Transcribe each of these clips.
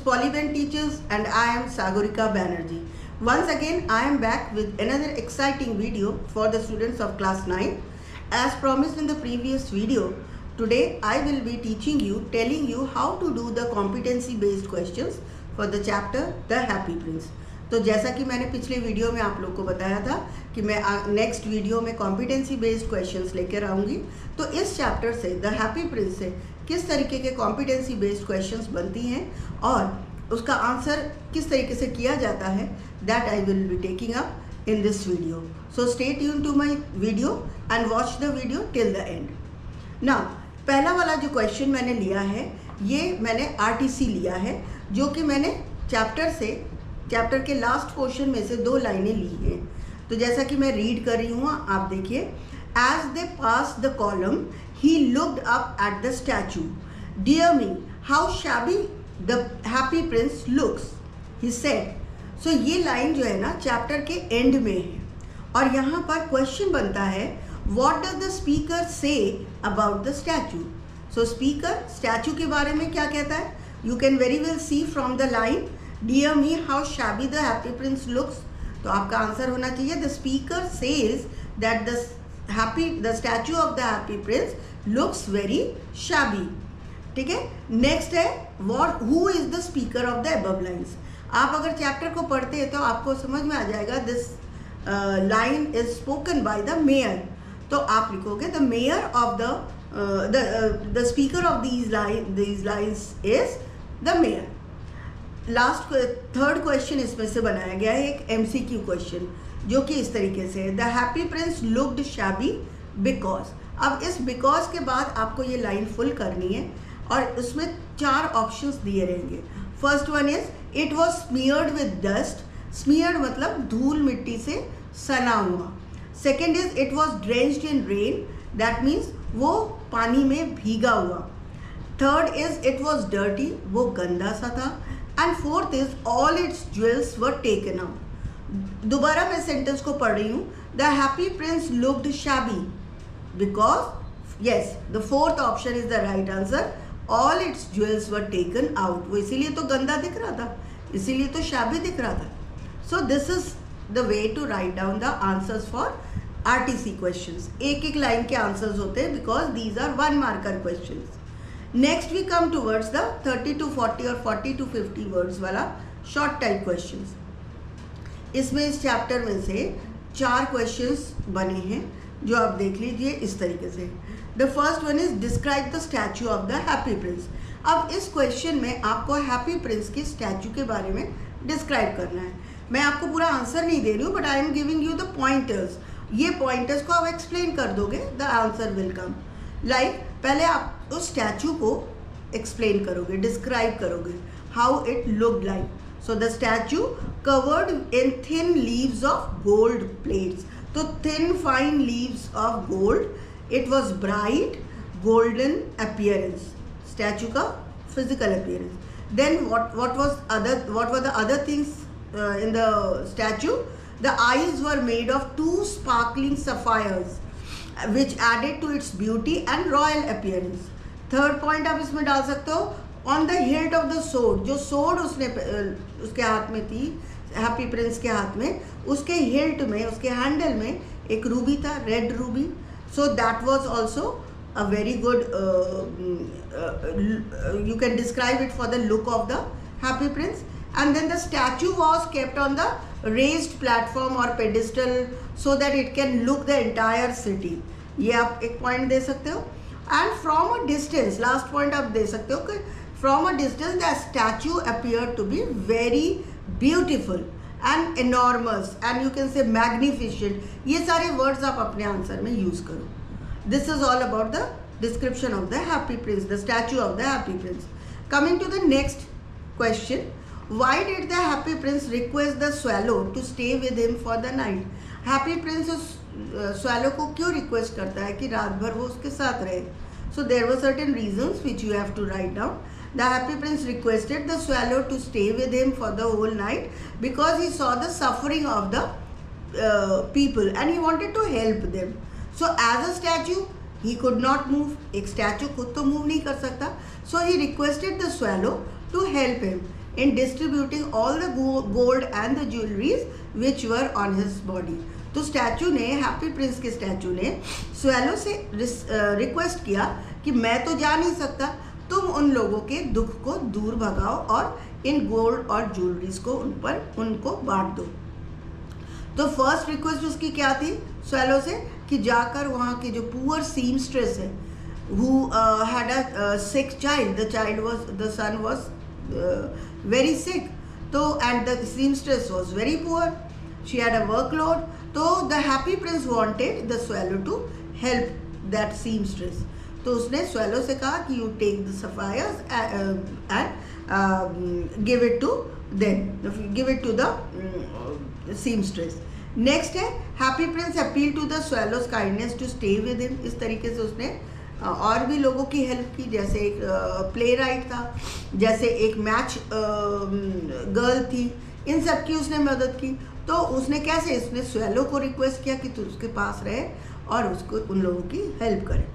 Polyben Teachers and I am Sagorika Banerjee. Once again I am back with another exciting video for the students of class 9. As promised in the previous video, today I will be telling you how to do the competency based questions for the chapter The Happy Prince. तो जैसा कि मैंने पिछले video में आप लोग को बताया था कि मैं नेक्स्ट वीडियो में कॉम्पिटेंसी बेस्ड क्वेश्चंस लेकर आऊँगी, तो इस चैप्टर से द हैप्पी प्रिंस से किस तरीके के कॉम्पिटेंसी बेस्ड क्वेश्चंस बनती हैं और उसका आंसर किस तरीके से किया जाता है, that I will be taking up in this video. So stay tune to my video and watch the video till the end. Now पहला वाला जो क्वेश्चन मैंने लिया है, ये मैंने आरटीसी लिया है, जो कि मैंने चैप्टर के लास्ट पोर्शन में से 2 लाइनें ली हैं. तो जैसा कि मैं रीड कर रही हूँ, आप देखिए. As they pass the column he looked up at the statue. Dear me, how shabby the happy Prince looks, he said. So ये लाइन जो है ना चैप्टर के एंड में है और यहाँ पर क्वेश्चन बनता है, what does the speaker say about the statue. So speaker statue के बारे में क्या कहता है? You can very well see from the line, dear me how shabby the happy Prince looks. तो आपका आंसर होना चाहिए the speaker says that the statue of the happy Prince looks very shabby. ठीक है. नेक्स्ट है what who is the speaker of the above lines. आप अगर chapter को पढ़ते हैं तो आपको समझ में आ जाएगा this line is spoken by the mayor. तो आप लिखोगे the mayor of the speaker of these lines is the mayor. Last third question इसमें से बनाया गया है एक एमसीक्यू क्वेश्चन, जो कि इस तरीके से the happy Prince looked shabby because. अब इस बिकॉज के बाद आपको ये लाइन फुल करनी है और उसमें 4 ऑप्शंस दिए रहेंगे. First one is it was smeared with dust. Smeared मतलब धूल मिट्टी से सना हुआ. Second is it was drenched in rain, that means वो पानी में भीगा हुआ. Third is it was dirty, वो गंदा सा था. And fourth is all it's jewels were taken out. दोबारा मैं सेंटेंस को पढ़ रही हूँ. The happy Prince looked shabby because yes the fourth option is the right answer. All it's jewels were taken out. वो इसीलिए तो गंदा दिख रहा था, इसीलिए तो शैबी दिख रहा था. So this is the way to write down the answers for RTC questions. एक लाइन के आंसर्स होते हैं because these are 1 marker questions. Next we come towards the 30 to 40 और 40 to 50 वर्ड्स वाला शॉर्ट टाइप क्वेश्चंस. इसमें इस chapter में से 4 क्वेश्चंस बने हैं जो आप देख लीजिए इस तरीके से. The first one is describe the statue of the happy Prince. अब इस क्वेश्चन में आपको हैप्पी प्रिंस के स्टैचू के बारे में डिस्क्राइब करना है. मैं आपको पूरा आंसर नहीं दे रही हूँ, but I am giving you the pointers. ये पॉइंटर्स को आप एक्सप्लेन कर दोगे, the answer will come. Like पहले आप उस स्टैचू को एक्सप्लेन करोगे, डिस्क्राइब करोगे how it looked like. So the statue covered in thin leaves of gold plates. तो thin fine leaves of gold. It was bright golden appearance, statue का physical appearance. Then what were the other things in the statue? The eyes were made of 2 sparkling sapphires which added to its beauty and royal appearance. Third point आप इसमें डाल सकते हो, on the hilt of the sword. जो sword उसके हाथ में थी, हैप्पी प्रिंस के हाथ में, उसके हिल्ट में, उसके हैंडल में एक रूबी था, red ruby. So that was also a very good, you can describe it for the look of the happy prince. And then the statue was kept on the raised platform और pedestal so that it can look the entire city. ये आप एक point दे सकते हो. And from a distance, last point आप दे सकते हो कि from a distance the statue appear to be very beautiful and enormous and you can say magnificent. ये सारे वर्ड्स आप अपने आंसर में यूज करो. This is all about the description of the happy prince, the statue of the happy prince. Coming to the next question, why did the happy prince request the swallow to stay with him for the night? Happy Prince swallow को क्यों request करता है कि रात भर वो उसके साथ रहे? So there were certain reasons which you have to write down. The happy prince requested the swallow to stay with him for the whole night because he saw the suffering of the people and he wanted to help them. So as a statue he could not move. एक statue खुद तो move नहीं कर सकता. So he requested the swallow to help him. in distributing all the gold and the jewelries which were on his body. तो statue ने, happy Prince के statue ने स्वेलो से रिक्वेस्ट किया कि मैं तो जा नहीं सकता, तुम उन लोगों के दुख को दूर भगाओ और इन गोल्ड और ज्वेलरीज को उनको बांट दो। तो फर्स्ट रिक्वेस्ट उसकी क्या थी स्वेलो से, कि जाकर वहाँ के जो पुअर सीमस्ट्रेस है, who had a sick child, the son was very sick, तो and the seamstress was very poor, she had a workload, तो the happy prince wanted the swallow to help that seamstress. तो उसने swallow से कहा कि you take the sapphires and give it to them, give it to the seamstress. Next है happy prince appeal to the swallow's kindness to stay with him. इस तरीके से उसने और भी लोगों की हेल्प की, जैसे एक प्ले राइट था, जैसे एक मैच गर्ल थी, इन सब की उसने मदद की। तो उसने कैसे, उसने स्वेलो को रिक्वेस्ट किया कि तू उसके पास रहे और उसको उन लोगों की हेल्प करे।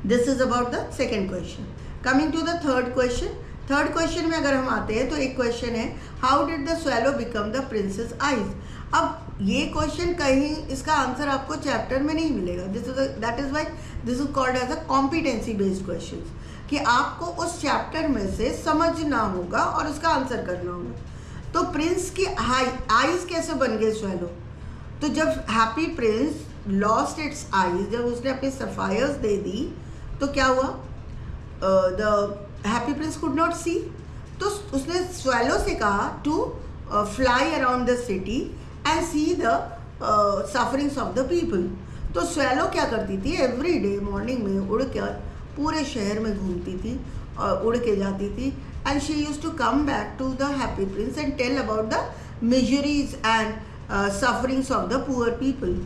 This is about the second question. Coming to the third question. Third question में अगर हम आते हैं तो एक क्वेश्चन है, how did the swallow become the prince's eyes. अब ये क्वेश्चन कहीं इसका आंसर आपको चैप्टर में नहीं मिलेगा। That is why this is called as a competency based question, कि आपको उस चैप्टर में से समझना होगा और उसका आंसर करना होगा। तो प्रिंस की आईज कैसे बन गए स्वेलो, तो जब happy prince lost its eyes, जब उसने अपनी सफायर्स दे दी तो क्या हुआ, the happy prince could not see, तो उसने स्वेलो से कहा to fly around the city and see the sufferings of the people. तो स्वेलो क्या करती थी, एवरी डे मॉर्निंग में उड़ कर पूरे शहर में घूमती थी और उड़ के जाती थी, and she use to come back to the happy prince and tell about the miseries and sufferings of the poor people.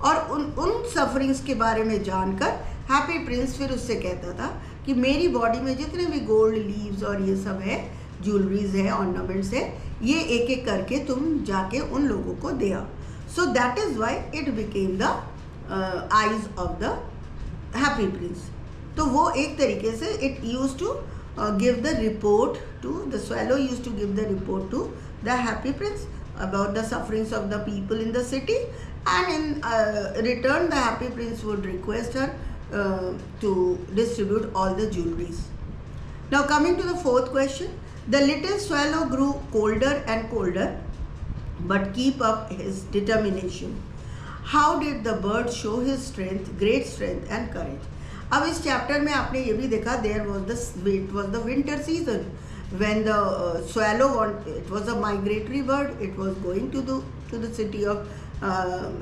और उन सफरिंग्स के बारे में जानकर हैप्पी प्रिंस फिर उससे कहता था कि मेरी बॉडी में जितने भी गोल्ड लीव्स और ये सब है, ज्वेलरीज है, ऑर्नामेंट्स है, ये एक एक करके तुम जाके उन लोगों को दे आओ। So that is why it became the eyes of the happy prince. तो वो एक तरीके से it use to give the report to the swallow, use to give the report to the happy prince about the sufferings of the people in the city, and in return the happy prince would request her to distribute all the jewelries. Now coming to the fourth question, the little swallow grew colder and colder but keep up his determination. How did the bird show his strength, great strength and courage? अब इस chapter में आपने ये भी देखा, it was the winter season when the swallow it was a migratory bird, it was going to the city of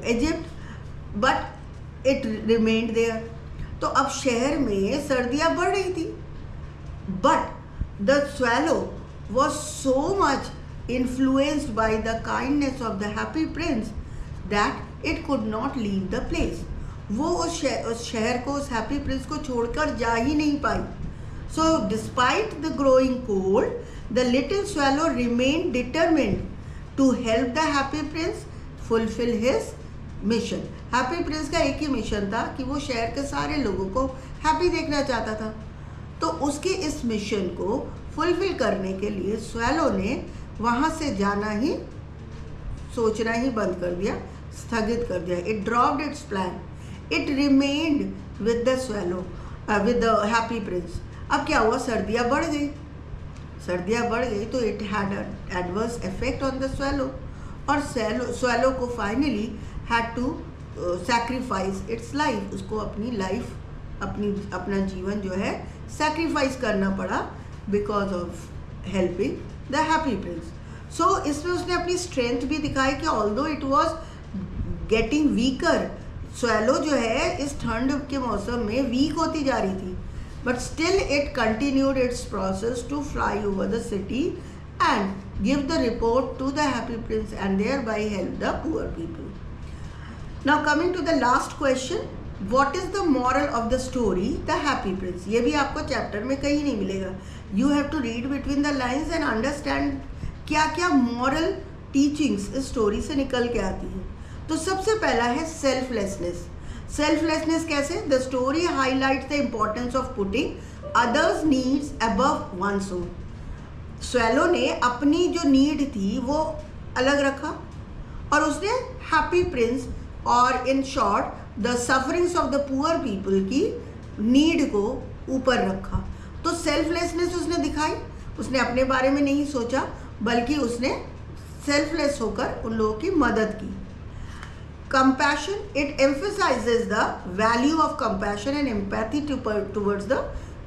Egypt, but it remained there. तो अब शहर में सर्दियाँ बढ़ रही थी, but the swallow was so much influenced by the kindness of the happy prince that it could not leave the place. वो उस शहर को, उस हैप्पी प्रिंस को छोड़कर जा ही नहीं पाई। So despite the growing cold, the little swallow remained determined to help the happy prince fulfill his mission. Happy Prince का एक ही मिशन था कि वो शहर के सारे लोगों को हैप्पी देखना चाहता था। तो उसके इस मिशन को फुलफिल करने के लिए स्वेलो ने वहाँ से जाना ही, सोचना ही बंद कर दिया, स्थगित कर दिया। It dropped it's plan, it remained with the swallow, with the happy Prince. अब क्या हुआ, सर्दियाँ बढ़ गई, सर्दियाँ बढ़ गई तो it had adverse effect on the swallow, और स्वेलो को finally had to sacrifice its life, उसको अपनी लाइफ, अपना जीवन जो है सैक्रिफाइस करना पड़ा because of helping the happy prince. So इसमें उसने अपनी स्ट्रेंथ भी दिखाई कि although it was getting weaker, swallow जो है इस ठंड के मौसम में वीक होती जा रही थी, but still it continued its process to fly over the city and give the report to the happy prince and thereby help the poor people. Now coming to the last question, what is the moral of the story The Happy Prince? ये भी आपको chapter में कहीं नहीं मिलेगा। You have to read between the lines and understand क्या क्या moral teachings इस स्टोरी से निकल के आती है। तो सबसे पहला है सेल्फलेसनेस। सेल्फलेसनेस कैसे? The story highlights the importance of putting others needs above one's own. Swallow ने अपनी जो नीड थी वो अलग रखा और उसने हैप्पी प्रिंस और in short the sufferings of the poor people की नीड को ऊपर रखा। तो सेल्फलेसनेस उसने दिखाई, उसने अपने बारे में नहीं सोचा बल्कि उसने सेल्फलेस होकर उन लोगों की मदद की। Compassion, it emphasises the value of compassion and empathy towards the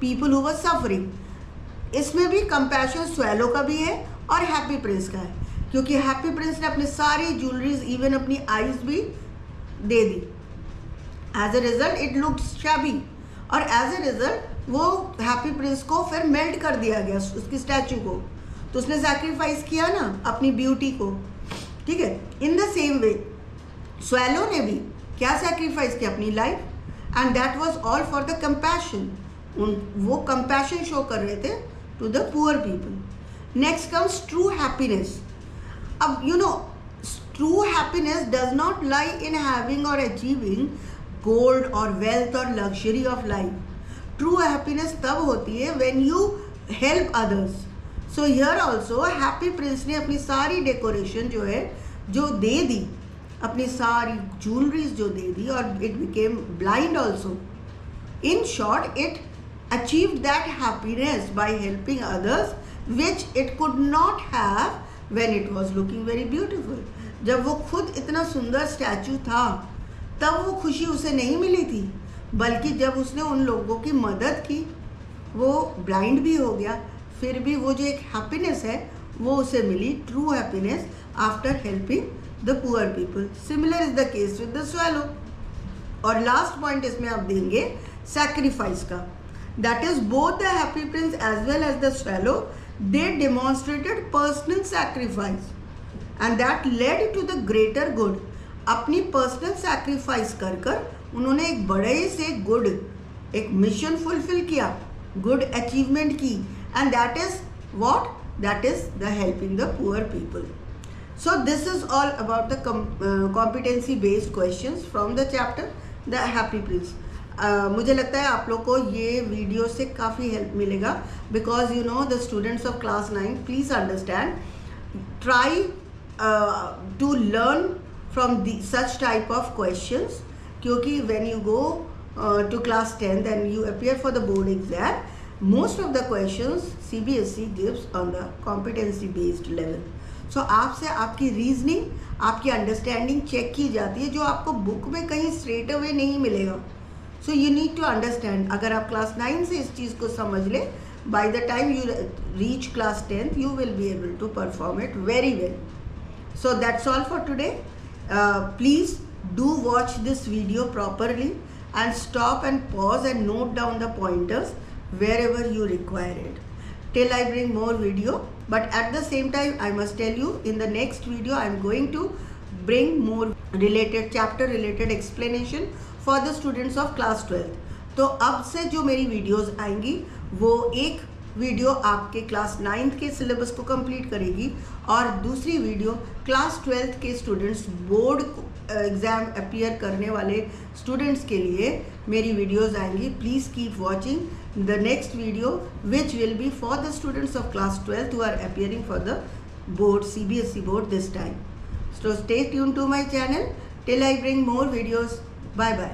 people who were suffering. इसमें भी कंपैशन स्वैलो का भी है और हैप्पी प्रिंस का है, क्योंकि हैप्पी प्रिंस ने अपनी सारी ज्वेलरीज इवन अपनी आईज भी दे दी। As a result it looked shabby और एज ए रिजल्ट वो हैप्पी प्रिंस को फिर मेल्ट कर दिया गया उसकी स्टैचू को। तो उसने सैक्रिफाइस किया ना अपनी ब्यूटी को, ठीक है। In the same way swallow ने भी क्या सैक्रिफाइस किया, अपनी life, and that was all for the compassion. वो कंपैशन शो कर रहे थे to the poor people. Next comes true happiness. अब you know true happiness does not lie in having और अचीविंग गोल्ड और वेल्थ और luxury of life. True happiness तब होती है when you help others. So here also happy Prince ने अपनी सारी डेकोरेशन जो है जो दे दी, अपनी सारी ज्वेलरीज जो दे दी, और it became blind also. In short it achieved that happiness by helping others which it could not have when it was looking very beautiful. जब वो खुद इतना सुंदर स्टैचू था तब वो खुशी उसे नहीं मिली थी, बल्कि जब उसने उन लोगों की मदद की, वो ब्लाइंड भी हो गया, फिर भी वो जो एक हैप्पीनेस है वो उसे मिली, true happiness after helping the poor people. Similar is the case with the swallow. और लास्ट पॉइंट इसमें आप देंगे सैक्रिफाइस का। That is, both the happy prince as well as the swallow, they demonstrated personal sacrifice and that led to the greater good. अपनी personal sacrifice कर कर उन्होंने एक बड़े से गुड, एक मिशन फुलफिल किया, गुड अचीवमेंट की, and that is what, that is the helping the poor people. So this is all about the competency based questions from the chapter the happy Prince. मुझे लगता है आप लोग को ये वीडियो से काफ़ी हेल्प मिलेगा, because you know the students of class 9 please understand, try to learn from such type of questions, क्योंकि when you go to class 10 and you appear for the board exam, most of the questions CBSE gives on the competency based level. So आपसे आपकी reasoning, आपकी understanding check की जाती है, जो आपको book में कहीं स्ट्रेट अवे नहीं मिलेगा। So you need to understand. अगर आप क्लास 9 से इस चीज़ को समझ ले, by the time you reach class 10 you will be able to perform it very well. So that's all for today. Please do watch this video properly and stop and pause and note down the pointers wherever you require it till I bring more video. But at the same time I must tell you, in the next video I am going to bring more related chapter related explanation for the students of class 12. तो अब से जो मेरी videos आएंगी वो एक video आपके class 9th के सिलेबस को कंप्लीट करेगी और दूसरी वीडियो क्लास 12th के स्टूडेंट्स, बोर्ड एग्ज़ाम अपीयर करने वाले स्टूडेंट्स के लिए मेरी वीडियोस आएंगी. Please keep watching the next video which will be for the students of class 12th who are appearing for the board, CBSE board this time. So stay tuned to my channel till I bring more videos. Bye bye.